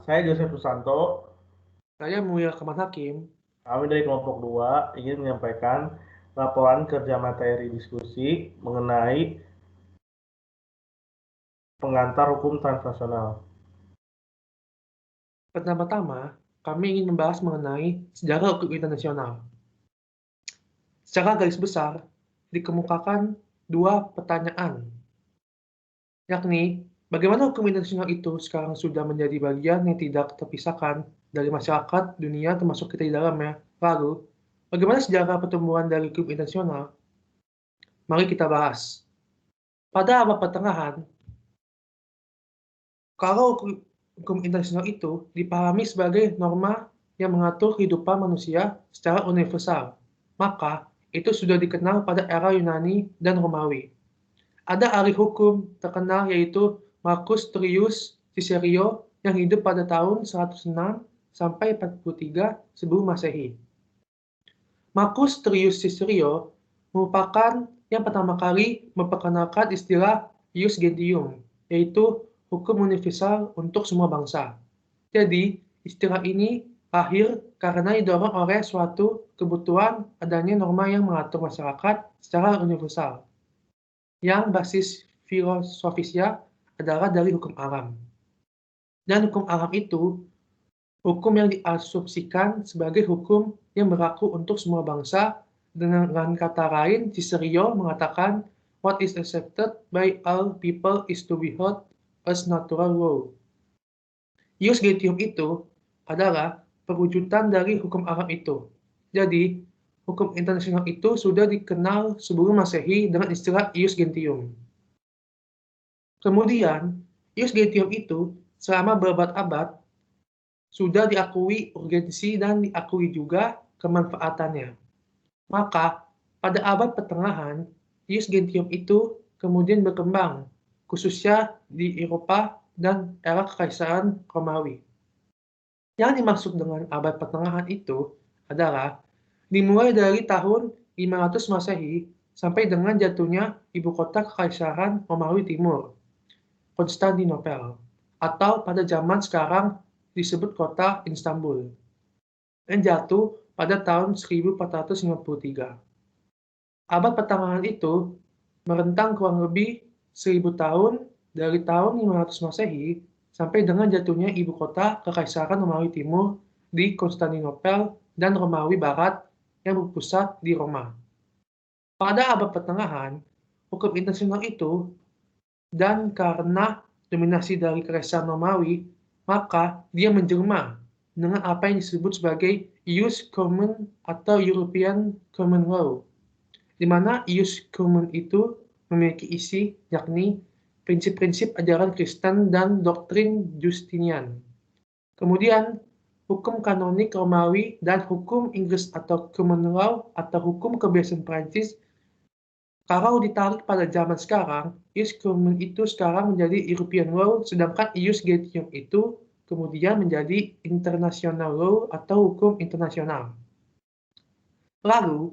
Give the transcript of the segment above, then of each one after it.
saya Joseph Susanto. Saya Mulia Kamal Hakim. Kami dari kelompok 2 ingin menyampaikan laporan kerja materi diskusi mengenai pengantar hukum transnasional. Pertama-tama, kami ingin membahas mengenai sejarah hukum internasional. Secara garis besar, dikemukakan dua pertanyaan, yakni bagaimana hukum internasional itu sekarang sudah menjadi bagian yang tidak terpisahkan dari masyarakat dunia termasuk kita di dalamnya. Lalu, bagaimana sejarah pertumbuhan dari hukum internasional? Mari kita bahas. Pada abad pertengahan, kalau hukum internasional itu dipahami sebagai norma yang mengatur kehidupan manusia secara universal, maka itu sudah dikenal pada era Yunani dan Romawi. Ada ahli hukum terkenal yaitu Marcus Tullius Cicerio yang hidup pada tahun 106 sampai 43 sebelum Masehi. Marcus Tullius Cicerio merupakan yang pertama kali memperkenalkan istilah ius gentium, yaitu hukum universal untuk semua bangsa. Jadi, istilah ini lahir karena didorong oleh suatu kebutuhan adanya norma yang mengatur masyarakat secara universal, yang basis filosofisnya adalah dari hukum alam. Dan hukum alam itu hukum yang diasumsikan sebagai hukum yang berlaku untuk semua bangsa. Dengan kata lain, Cicerio mengatakan, what is accepted by all people is to be held as natural law. Ius gentium itu adalah perwujudan dari hukum alam itu. Jadi, hukum internasional itu sudah dikenal sebelum Masehi dengan istilah ius gentium. Kemudian, ius gentium itu selama berabad-abad sudah diakui urgensi dan diakui juga kemanfaatannya. Maka, pada abad pertengahan, ius gentium itu kemudian berkembang, khususnya di Eropa dan era Kekaisaran Romawi. Yang dimaksud dengan abad pertengahan itu adalah dimulai dari tahun 500 Masehi sampai dengan jatuhnya ibu kota Kekaisaran Romawi Timur, Konstantinopel, atau pada zaman sekarang disebut kota Istanbul, yang jatuh pada tahun 1453. Abad pertengahan itu merentang kurang lebih 1000 tahun dari tahun 500 Masehi sampai dengan jatuhnya ibu kota Kekaisaran Romawi Timur di Konstantinopel dan Romawi Barat yang berpusat di Roma. Pada abad pertengahan, hukum internasional itu, dan karena dominasi dari Kekaisaran Romawi, maka dia menjelma dengan apa yang disebut sebagai ius common atau European Common Law, di mana ius common itu memiliki isi yakni prinsip-prinsip ajaran Kristen dan doktrin Justinian. Kemudian, hukum kanonik Romawi dan hukum Inggris atau common law atau hukum kebiasaan Prancis, kalau ditarik pada zaman sekarang, ius common itu sekarang menjadi European law, sedangkan ius gentium itu kemudian menjadi international law atau hukum internasional. Lalu,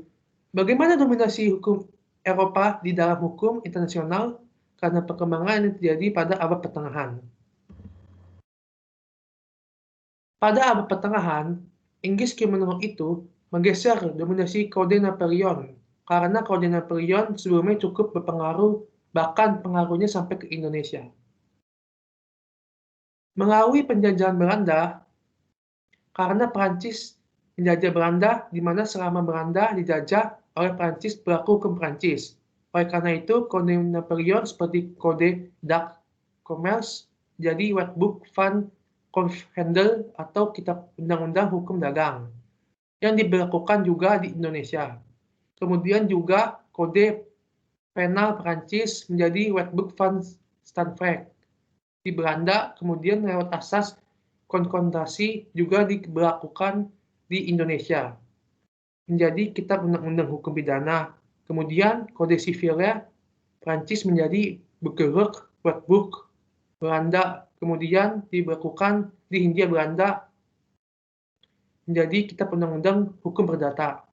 bagaimana dominasi hukum Eropa di dalam hukum internasional karena perkembangan yang terjadi pada abad pertengahan? Pada abad pertengahan, Inggris Common Law itu menggeser dominasi Kode Napoleon karena Kode Napoleon sebelumnya cukup berpengaruh, bahkan pengaruhnya sampai ke Indonesia. Melalui penjajahan Belanda, karena Prancis menjajah Belanda, di mana selama Belanda dijajah oleh Prancis berlaku hukum Prancis. Oleh karena itu, Kode Napoleon seperti Kode Dutch Commerce jadi Wetboek van Koophandel atau Kitab Undang-Undang Hukum Dagang yang diberlakukan juga di Indonesia. Kemudian juga Kode Penal Prancis menjadi Wetboek van Stanford di Belanda, kemudian lewat asas konfrontasi juga diberlakukan di Indonesia menjadi Kitab Undang-Undang Hukum Pidana. Kemudian Kode Sivilnya Prancis menjadi Burgerlijk Wetboek Belanda, kemudian diberlakukan di Hindia Belanda menjadi Kitab Undang-Undang Hukum Perdata.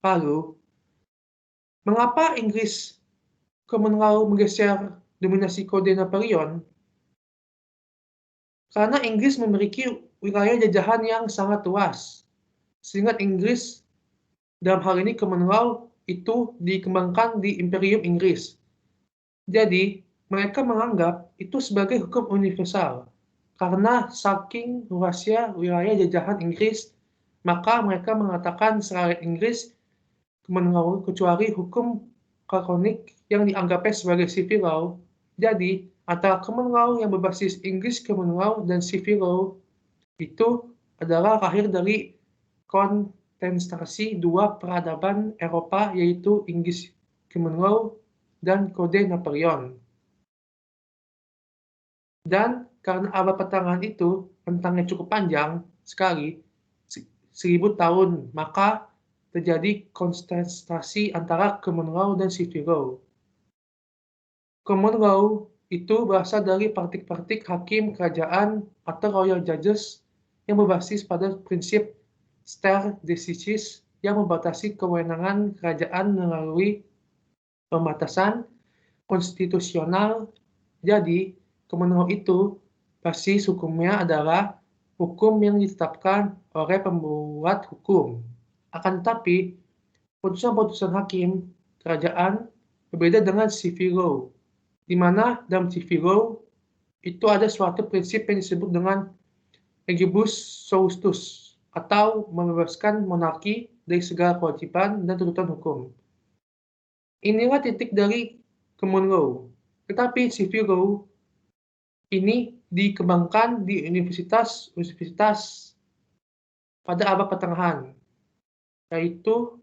Lalu, mengapa Inggris Common Law menggeser dominasi Kode Napoleon? Karena Inggris memiliki wilayah jajahan yang sangat luas, sehingga Inggris dalam hal ini Commonwealth itu dikembangkan di Imperium Inggris. Jadi, mereka menganggap itu sebagai hukum universal. Karena saking luasnya wilayah jajahan Inggris, maka mereka mengatakan selain Inggris, Commonwealth kecuali hukum kanonik yang dianggapnya sebagai civil law. Jadi, antara Commonwealth yang berbasis Inggris Commonwealth dan civil law itu adalah lahir dari kontestasi dua peradaban Eropa, yaitu Inggris Commonwealth dan Kode Napoleon. Dan karena abad pertengahan itu rentangnya cukup panjang sekali, 1000 tahun, maka terjadi kontestasi antara Commonwealth dan civil law. Common law itu berasal dari praktik-praktik hakim kerajaan atau royal judges yang berbasis pada prinsip stare decisis yang membatasi kewenangan kerajaan melalui pembatasan konstitusional. Jadi, common law itu basis hukumnya adalah hukum yang ditetapkan oleh pembuat hukum. Akan tetapi, putusan-putusan hakim kerajaan berbeda dengan civil law, di mana dalam civil law itu ada suatu prinsip yang disebut dengan legibus solus, atau membebaskan monarki dari segala kewajiban dan tuntutan hukum. Inilah titik dari common law. Tetapi civil law ini dikembangkan di universitas pada abad pertengahan, yaitu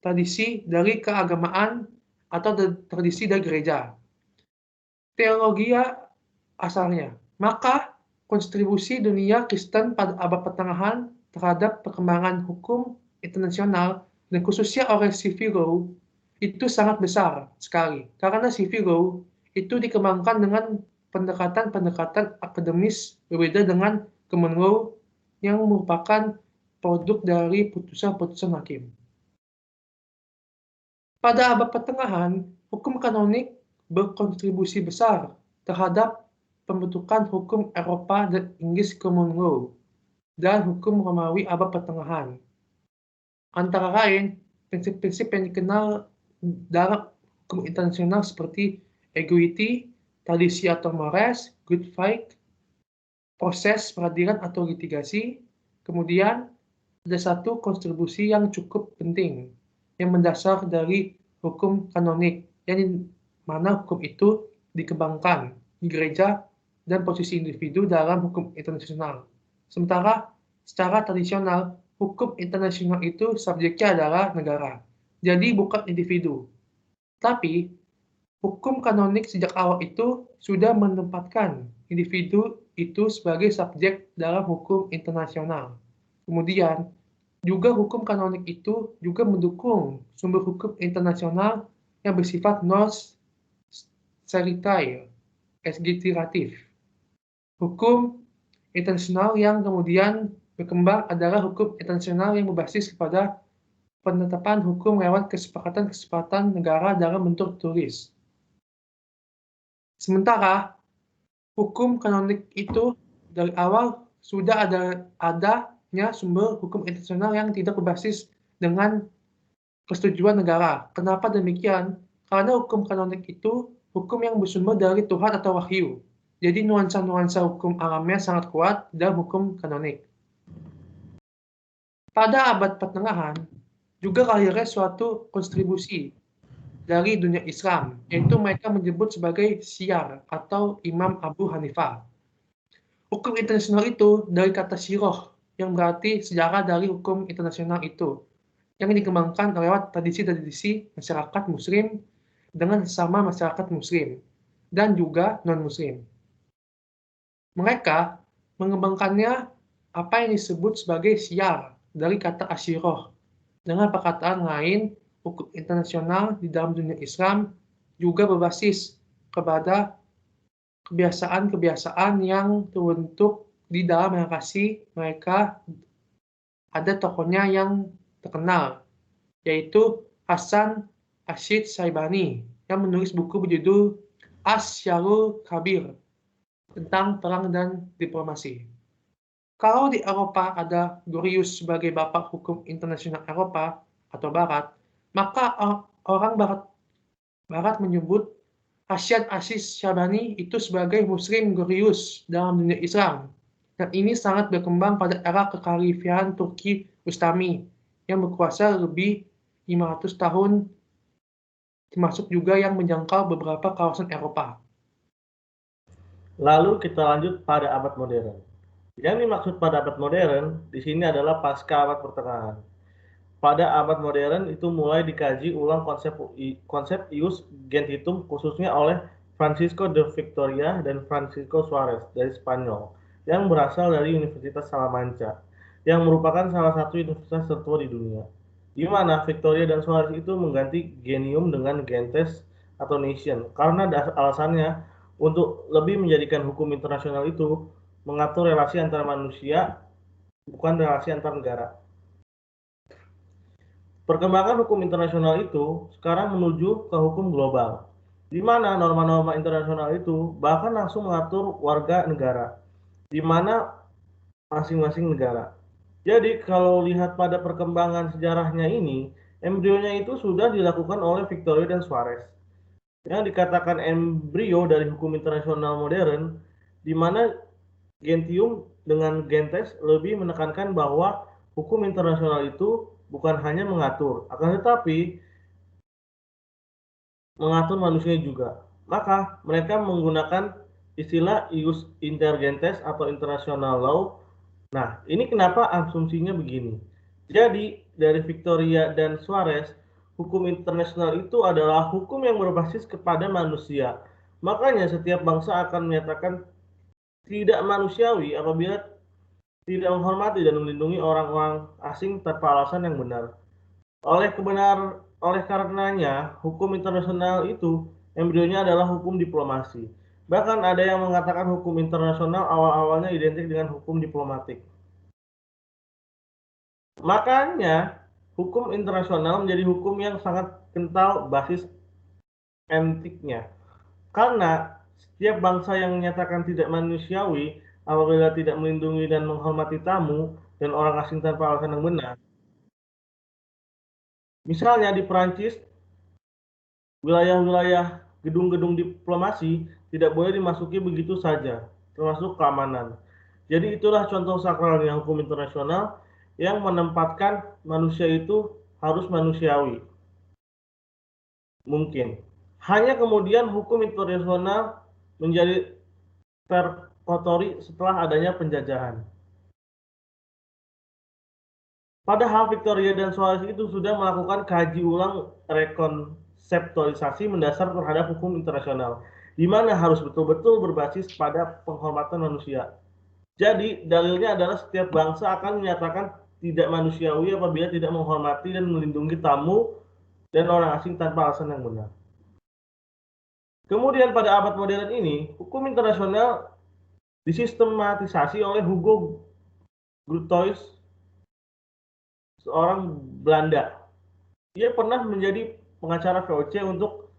tradisi dari keagamaan atau tradisi dari gereja. Teologi asalnya. Maka kontribusi dunia Kristen pada abad pertengahan terhadap perkembangan hukum internasional dan khususnya oleh civil law itu sangat besar sekali. Karena civil law itu dikembangkan dengan pendekatan-pendekatan akademis berbeda dengan common law yang merupakan produk dari putusan-putusan hakim. Pada abad pertengahan, hukum kanonik berkontribusi besar terhadap pembentukan hukum Eropa dan Inggris Common Law dan hukum Romawi abad pertengahan. Antara lain, prinsip-prinsip yang dikenal dalam hukum internasional seperti equity, tradisi atau mores, good fight, proses peradilan atau litigasi. Kemudian ada satu kontribusi yang cukup penting yang mendasar dari hukum kanonik, yang mana hukum itu dikembangkan di gereja dan posisi individu dalam hukum internasional. Sementara secara tradisional, hukum internasional itu subjeknya adalah negara, jadi bukan individu. Tapi hukum kanonik sejak awal itu sudah menempatkan individu itu sebagai subjek dalam hukum internasional. Kemudian, juga hukum kanonik itu juga mendukung sumber hukum internasional yang bersifat non-sterile, executive. Hukum internasional yang kemudian berkembang adalah hukum internasional yang berbasis kepada penetapan hukum lewat kesepakatan-kesepakatan negara dalam bentuk tulis. Sementara hukum kanonik itu dari awal sudah adanya sumber hukum internasional yang tidak berbasis dengan persetujuan negara. Kenapa demikian? Karena hukum kanonik itu hukum yang bersumber dari Tuhan atau wahyu. Jadi nuansa-nuansa hukum alamnya sangat kuat dalam hukum kanonik. Pada abad pertengahan, juga lahirnya suatu kontribusi dari dunia Islam, yaitu mereka menyebut sebagai syiar atau Imam Abu Hanifah. Hukum internasional itu dari kata syiroh, yang berarti sejarah dari hukum internasional itu, yang dikembangkan lewat tradisi-tradisi masyarakat muslim dengan sesama masyarakat muslim, dan juga non-muslim. Mereka mengembangkannya apa yang disebut sebagai syiar dari kata asyiroh. Dengan perkataan lain, hukum internasional di dalam dunia Islam juga berbasis kepada kebiasaan-kebiasaan yang terbentuk di dalam relasi mereka. Ada tokohnya yang terkenal, yaitu Hasan Rashid Syaibani, yang menulis buku berjudul Asy-Syarrul Kabir, tentang perang dan diplomasi. Kalau di Eropa ada Gorius sebagai bapak hukum internasional Eropa atau Barat, maka orang Barat menyebut Hasyad Aziz Syabani itu sebagai Muslim Gorius dalam dunia Islam. Dan ini sangat berkembang pada era kekhalifahan Turki Ustami yang berkuasa lebih 500 tahun, termasuk juga yang menjangkau beberapa kawasan Eropa. Lalu kita lanjut pada abad modern. Yang dimaksud pada abad modern di sini adalah pasca abad pertengahan. Pada abad modern itu mulai dikaji ulang konsep ius gentitum khususnya oleh Francisco de Victoria dan Francisco Suarez dari Spanyol yang berasal dari Universitas Salamanca yang merupakan salah satu universitas tertua di dunia. Di mana Victoria dan Suarez itu mengganti genium dengan gentes atau nation karena alasannya untuk lebih menjadikan hukum internasional itu mengatur relasi antara manusia bukan relasi antar negara. Perkembangan hukum internasional itu sekarang menuju ke hukum global, di mana norma-norma internasional itu bahkan langsung mengatur warga negara, di mana masing-masing negara. Jadi kalau lihat pada perkembangan sejarahnya ini, embrionya itu sudah dilakukan oleh Victoria dan Suarez. Yang dikatakan embrio dari hukum internasional modern, di mana Gentium dengan Gentes lebih menekankan bahwa hukum internasional itu bukan hanya mengatur, akan tetapi mengatur manusia juga. Maka mereka menggunakan istilah ius inter gentes atau international law. Nah, ini kenapa asumsinya begini. Jadi, dari Victoria dan Suarez, hukum internasional itu adalah hukum yang berbasis kepada manusia. Makanya setiap bangsa akan menyatakan tidak manusiawi apabila tidak menghormati dan melindungi orang-orang asing tanpa alasan yang benar. Oleh karenanya, hukum internasional itu embrionya adalah hukum diplomasi. Bahkan ada yang mengatakan hukum internasional awal-awalnya identik dengan hukum diplomatik. Makanya, hukum internasional menjadi hukum yang sangat kental basis etiknya. Karena setiap bangsa yang menyatakan tidak manusiawi apabila tidak melindungi dan menghormati tamu dan orang asing tanpa alasan yang benar. Misalnya di Perancis, wilayah-wilayah gedung-gedung diplomasi tidak boleh dimasuki begitu saja, termasuk keamanan. Jadi itulah contoh sakralnya hukum internasional yang menempatkan manusia itu harus manusiawi. Mungkin. Hanya kemudian hukum internasional menjadi terkotori setelah adanya penjajahan. Padahal Victoria dan Suarez itu sudah melakukan kaji ulang rekonseptualisasi mendasar terhadap hukum internasional, di mana harus betul-betul berbasis pada penghormatan manusia. Jadi, dalilnya adalah setiap bangsa akan menyatakan tidak manusiawi apabila tidak menghormati dan melindungi tamu dan orang asing tanpa alasan yang benar. Kemudian pada abad modern ini, hukum internasional disistematisasi oleh Hugo Grotius, seorang Belanda. Dia pernah menjadi pengacara VOC untuk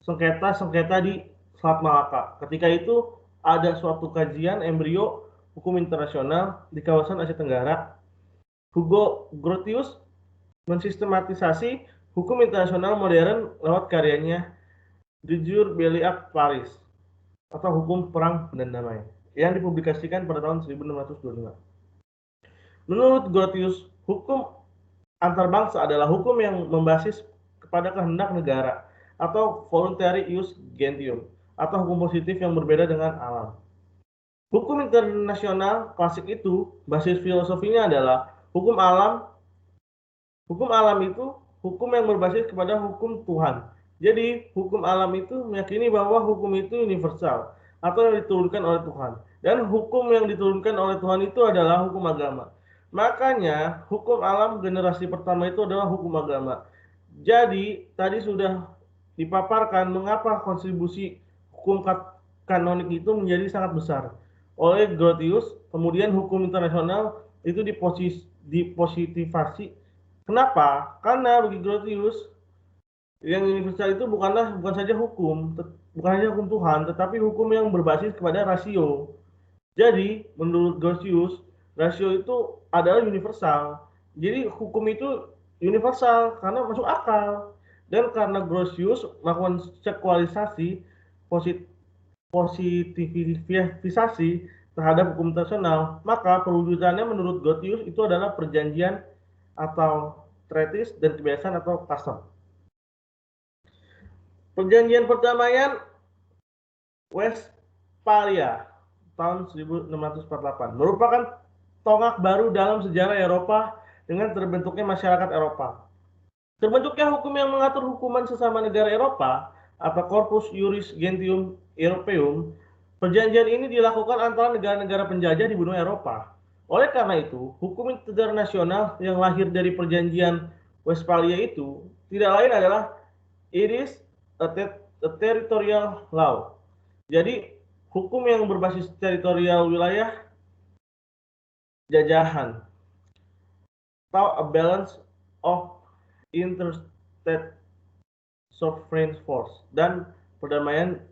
sengketa-sengketa di Selat Malaka. Ketika itu ada suatu kajian embrio hukum internasional di kawasan Asia Tenggara. Hugo Grotius mensistematisasi hukum internasional modern lewat karyanya De Jure Belli Acte Paris atau Hukum Perang dan Damai yang dipublikasikan pada tahun 1625. Menurut Grotius, hukum antarbangsa adalah hukum yang membasis kepada kehendak negara atau voluntary ius gentium atau hukum positif yang berbeda dengan alam. Hukum internasional klasik itu basis filosofinya adalah hukum alam. Hukum alam itu hukum yang berbasis kepada hukum Tuhan. Jadi hukum alam itu meyakini bahwa hukum itu universal atau yang diturunkan oleh Tuhan. Dan hukum yang diturunkan oleh Tuhan itu adalah hukum agama. Makanya hukum alam generasi pertama itu adalah hukum agama. Jadi tadi sudah dipaparkan mengapa kontribusi hukum kanonik itu menjadi sangat besar oleh Grotius. Kemudian hukum internasional itu dipositivasi. Kenapa? Karena bagi Grotius yang universal itu bukan saja hukum, bukan hanya hukum Tuhan, tetapi hukum yang berbasis kepada rasio. Jadi, menurut Grotius, rasio itu adalah universal. Jadi, hukum itu universal karena masuk akal. Dan karena Grotius melakukan sekualisasi, positivisasi terhadap hukum internasional, maka perwujudannya menurut Grotius itu adalah perjanjian atau treaties dan kebiasaan atau custom. Perjanjian perdamaian Westphalia tahun 1648 merupakan tonggak baru dalam sejarah Eropa dengan terbentuknya masyarakat Eropa. Terbentuknya hukum yang mengatur hukuman sesama negara Eropa atau Corpus Juris Gentium Europaeum. Perjanjian ini dilakukan antara negara-negara penjajah di benua Eropa. Oleh karena itu, hukum internasional yang lahir dari perjanjian Westphalia itu tidak lain adalah it is a territorial law. Jadi, hukum yang berbasis teritorial wilayah jajahan atau a balance of interstate sovereign force dan perdamaian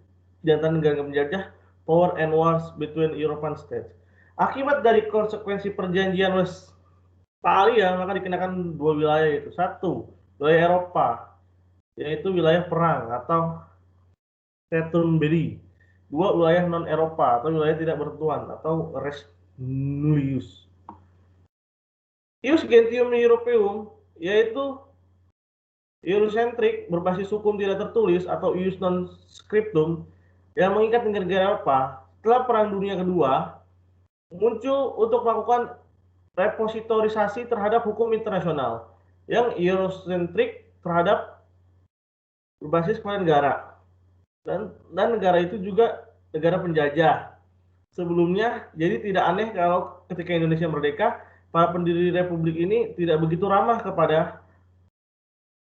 di antara negara penjajah, power and wars between European states. Akibat dari konsekuensi perjanjian Westphalia, maka dikenakan dua wilayah, yaitu satu wilayah Eropa, yaitu wilayah perang atau Tetrumviri, dua wilayah non-Eropa atau wilayah tidak bertuan atau res nullius. Ius Gentium Europaeum yaitu Eurocentrik berbasis hukum tidak tertulis atau ius non scriptum yang mengikat negara Eropa setelah Perang Dunia Kedua muncul untuk melakukan repositorisasi terhadap hukum internasional yang Eurocentrik terhadap berbasis kepada negara dan negara itu juga negara penjajah sebelumnya. Jadi tidak aneh kalau ketika Indonesia merdeka, para pendiri republik ini tidak begitu ramah kepada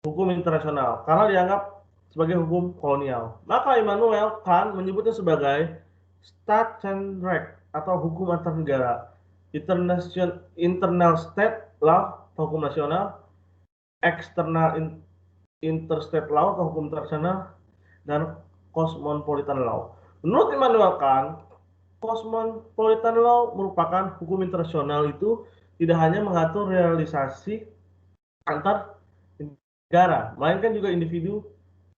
hukum internasional karena dianggap sebagai hukum kolonial. Maka Immanuel Kant menyebutnya sebagai Staatsrecht atau hukum antar negara, internal state law atau hukum nasional, external interstate law atau hukum internasional, dan cosmopolitan law. Menurut Immanuel Kant, cosmopolitan law merupakan hukum internasional itu tidak hanya mengatur realisasi antar negara, melainkan juga individu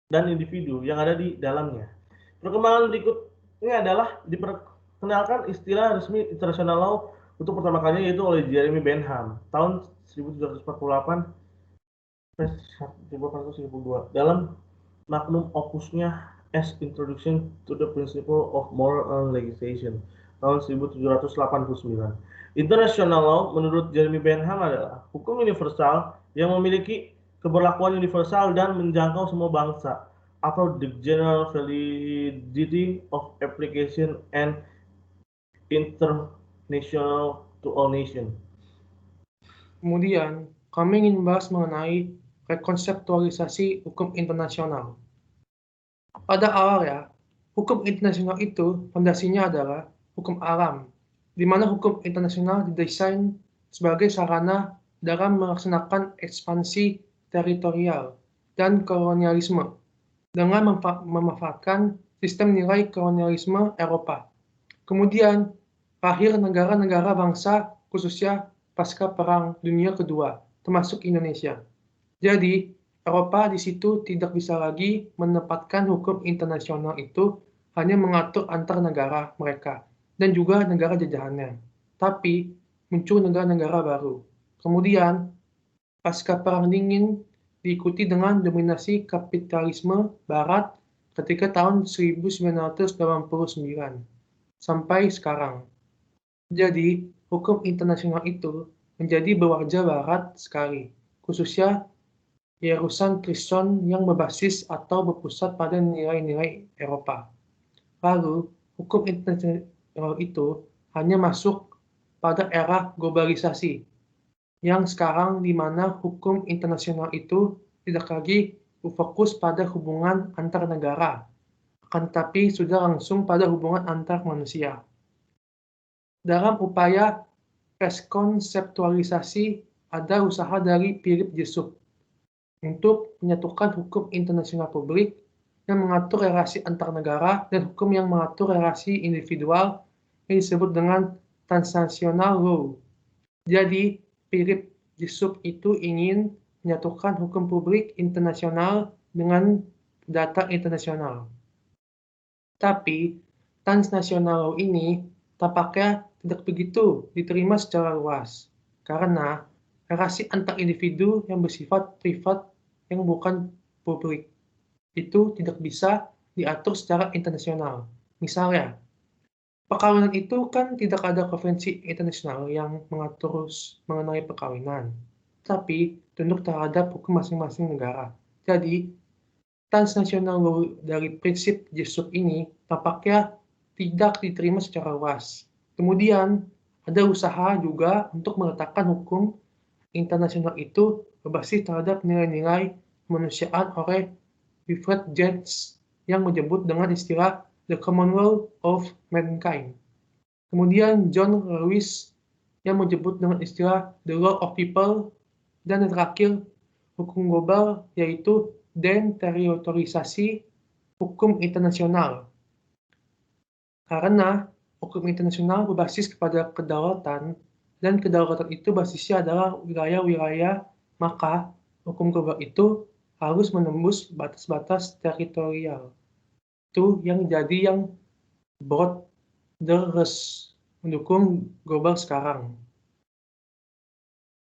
dan individu yang ada di dalamnya. Perkembangan berikutnya adalah diperkenalkan istilah resmi international law untuk pertama kalinya yaitu oleh Jeremy Bentham tahun 1748 1892 dalam magnum opusnya As Introduction to the Principle of Moral Legislation tahun 1789. International law menurut Jeremy Bentham adalah hukum universal yang memiliki keberlakuan universal dan menjangkau semua bangsa atau the general validity of application and international to all nations. Kemudian, kami ingin membahas mengenai rekonseptualisasi hukum internasional. Pada awalnya, hukum internasional itu fondasinya adalah hukum alam, di mana hukum internasional didesain sebagai sarana dalam melaksanakan ekspansi teritorial dan kolonialisme dengan memanfaatkan sistem nilai kolonialisme Eropa. Kemudian, lahir negara-negara bangsa khususnya pasca Perang Dunia Kedua, termasuk Indonesia. Jadi, Eropa di situ tidak bisa lagi menempatkan hukum internasional itu hanya mengatur antar negara mereka dan juga negara jajahannya. Tapi, muncul negara-negara baru. Kemudian, pasca Perang Dingin diikuti dengan dominasi kapitalisme Barat ketika tahun 1989 sampai sekarang. Jadi, hukum internasional itu menjadi berwajah Barat sekali, khususnya Eurocentrism yang berbasis atau berpusat pada nilai-nilai Eropa. Lalu, hukum internasional itu hanya masuk pada era globalisasi, yang sekarang di mana hukum internasional itu tidak lagi berfokus pada hubungan antar negara, akan tetapi sudah langsung pada hubungan antar manusia. Dalam upaya rekonseptualisasi, ada usaha dari Philip Jessup untuk menyatukan hukum internasional publik yang mengatur relasi antar negara dan hukum yang mengatur relasi individual yang disebut dengan transnational law. Jadi, Philip Jessup itu ingin menyatukan hukum publik internasional dengan data internasional. Tapi, transnational law ini tampaknya tidak begitu diterima secara luas, karena relasi antar individu yang bersifat privat yang bukan publik itu tidak bisa diatur secara internasional. Misalnya, perkawinan itu kan tidak ada konvensi internasional yang mengatur mengenai perkawinan, tapi tunduk terhadap hukum masing-masing negara. Jadi, transnational law dari prinsip Jessup ini tampaknya tidak diterima secara luas. Kemudian, ada usaha juga untuk meletakkan hukum internasional itu berbasis terhadap nilai-nilai kemanusiaan oleh Wilfred Jens yang menyebut dengan istilah The Commonwealth of Mankind. Kemudian John Lewis yang menyebut dengan istilah The Law of People, dan yang terakhir hukum global yaitu deterritorialisasi hukum internasional. Karena hukum internasional berbasis kepada kedaulatan, dan kedaulatan itu basisnya adalah wilayah-wilayah, maka hukum global itu harus menembus batas-batas teritorial. Itu yang jadi yang borders mendukung global sekarang.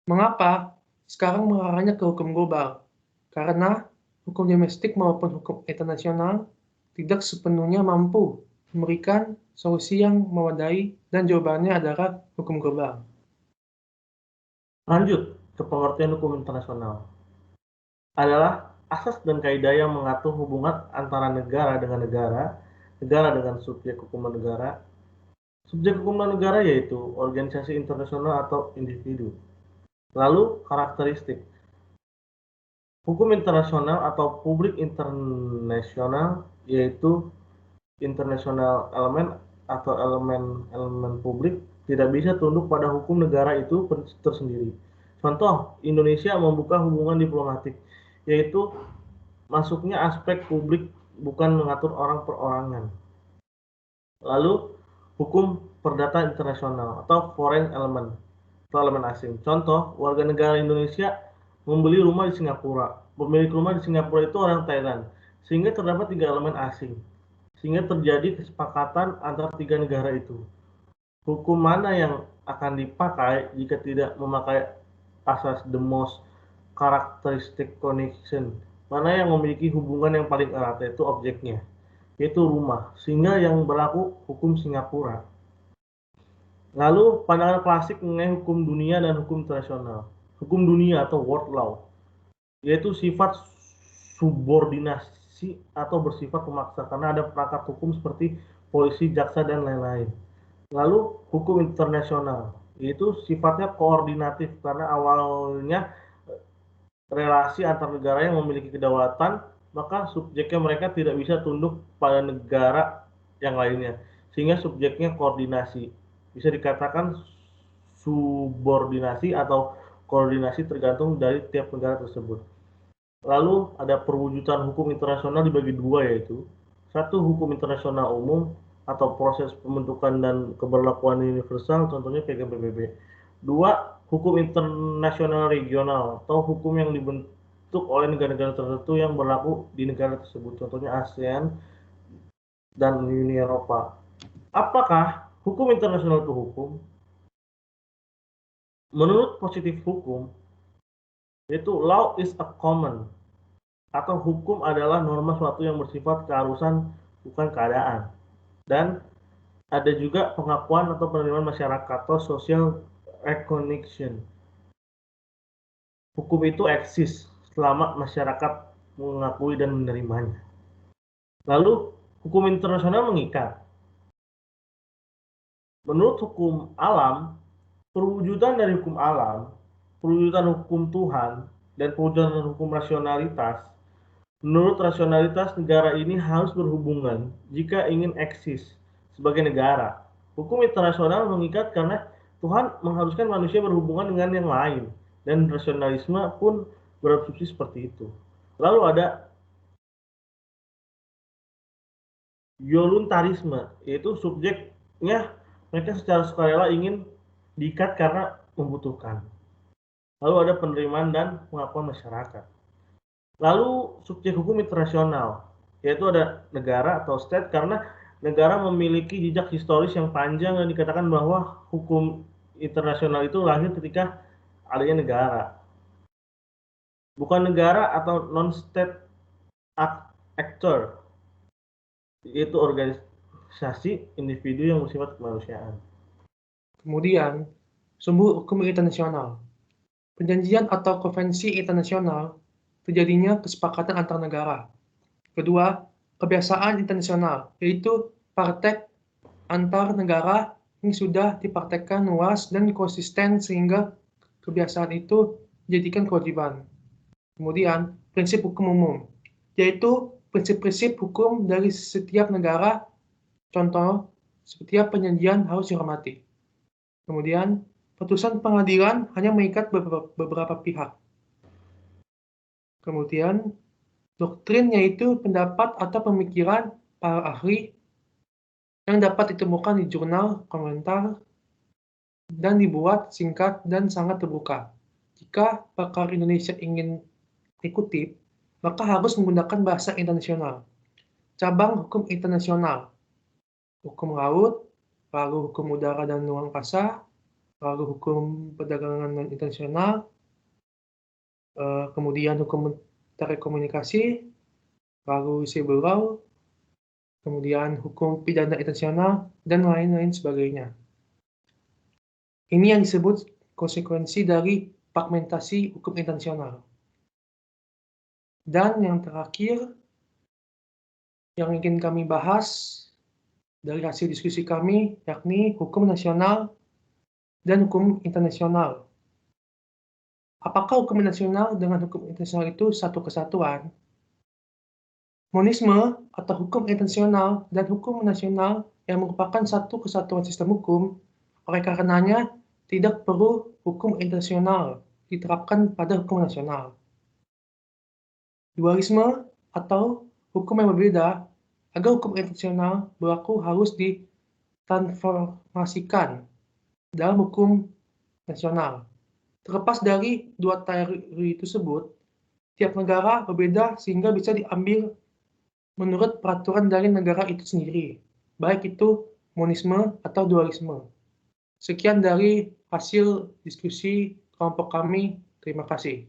Mengapa sekarang mengarahnya ke hukum global? Karena hukum domestik maupun hukum internasional tidak sepenuhnya mampu memberikan solusi yang memadai, dan jawabannya adalah hukum global. Lanjut ke pengertian hukum internasional. Adalah asas dan kaidah yang mengatur hubungan antara negara dengan negara, negara dengan subjek hukuman negara. Subjek hukuman negara yaitu organisasi internasional atau individu. Lalu karakteristik. Hukum internasional atau publik internasional yaitu international element atau elemen publik tidak bisa tunduk pada hukum negara itu tersendiri. Contoh, Indonesia membuka hubungan diplomatik, yaitu masuknya aspek publik bukan mengatur orang perorangan. Lalu, hukum perdata internasional atau foreign element atau elemen asing. Contoh, warga negara Indonesia membeli rumah di Singapura. Pemilik rumah di Singapura itu orang Thailand, sehingga terdapat 3 elemen asing. Sehingga terjadi kesepakatan antara 3 negara itu. Hukum mana yang akan dipakai jika tidak memakai asas the most characteristic connection? Mana yang memiliki hubungan yang paling erat, yaitu objeknya, yaitu rumah, sehingga yang berlaku hukum Singapura. Lalu pandangan klasik mengenai hukum dunia dan hukum internasional. Hukum dunia atau world law, yaitu sifat subordinasi atau bersifat memaksa karena ada perangkat hukum seperti polisi, jaksa, dan lain-lain. Lalu hukum internasional, yaitu sifatnya koordinatif karena awalnya relasi antar negara yang memiliki kedaulatan, maka subjeknya mereka tidak bisa tunduk pada negara yang lainnya, sehingga subjeknya koordinasi. Bisa dikatakan subordinasi atau koordinasi tergantung dari tiap negara tersebut. Lalu ada perwujudan hukum internasional dibagi dua, yaitu satu, hukum internasional umum atau proses pembentukan dan keberlakuan universal, contohnya Piagam PBB. Dua, hukum internasional regional atau hukum yang dibentuk oleh negara-negara tertentu yang berlaku di negara tersebut, contohnya ASEAN dan Uni Eropa. Apakah hukum internasional itu hukum? Menurut positif hukum, yaitu law is a common, atau hukum adalah norma suatu yang bersifat keharusan bukan keadaan. Dan ada juga pengakuan atau penerimaan masyarakat atau social recognition. Hukum itu eksis selama masyarakat mengakui dan menerimanya. Lalu, hukum internasional mengikat. Menurut hukum alam, perwujudan dari hukum alam, perwujudan hukum Tuhan, dan perwujudan hukum rasionalitas. Menurut rasionalitas, negara ini harus berhubungan jika ingin eksis sebagai negara. Hukum internasional mengikat karena Tuhan mengharuskan manusia berhubungan dengan yang lain, dan rasionalisme pun berasumsi seperti itu. Lalu ada voluntarisme, yaitu subjeknya mereka secara sukarela ingin diikat karena membutuhkan. Lalu ada penerimaan dan pengakuan masyarakat. Lalu subjek hukum internasional, yaitu ada negara atau state karena negara memiliki jejak historis yang panjang dan dikatakan bahwa hukum internasional itu lahir ketika adanya negara. Bukan negara atau non-state actor, yaitu organisasi individu yang bersifat kemanusiaan. Kemudian, sumber hukum internasional. Perjanjian atau konvensi internasional terjadinya kesepakatan antar negara. Kedua, kebiasaan internasional, yaitu praktek antar negara yang sudah dipraktekkan luas dan konsisten sehingga kebiasaan itu dijadikan kewajiban. Kemudian, prinsip hukum umum, yaitu prinsip-prinsip hukum dari setiap negara, contoh, setiap perjanjian harus dihormati. Kemudian, putusan pengadilan hanya mengikat beberapa pihak. Kemudian, doktrin yaitu pendapat atau pemikiran para ahli yang dapat ditemukan di jurnal, komentar, dan dibuat singkat dan sangat terbuka. Jika pakar Indonesia ingin dikutip, maka harus menggunakan bahasa internasional. Cabang hukum internasional, hukum laut, lalu hukum udara dan luar angkasa, lalu hukum perdagangan internasional, kemudian hukum telekomunikasi, lalu civil law, kemudian hukum pidana internasional, dan lain-lain sebagainya. Ini yang disebut konsekuensi dari fragmentasi hukum internasional. Dan yang terakhir, yang ingin kami bahas dari hasil diskusi kami, yakni hukum nasional dan hukum internasional. Apakah hukum nasional dengan hukum internasional itu satu kesatuan? Monisme atau hukum internasional dan hukum nasional yang merupakan satu kesatuan sistem hukum, oleh karenanya tidak perlu hukum internasional diterapkan pada hukum nasional. Dualisme atau hukum yang berbeda, agar hukum internasional berlaku harus ditransformasikan dalam hukum nasional. Terlepas dari dua teori tersebut, tiap negara berbeda sehingga bisa diambil menurut peraturan dari negara itu sendiri, baik itu monisme atau dualisme. Sekian dari hasil diskusi kelompok kami. Terima kasih.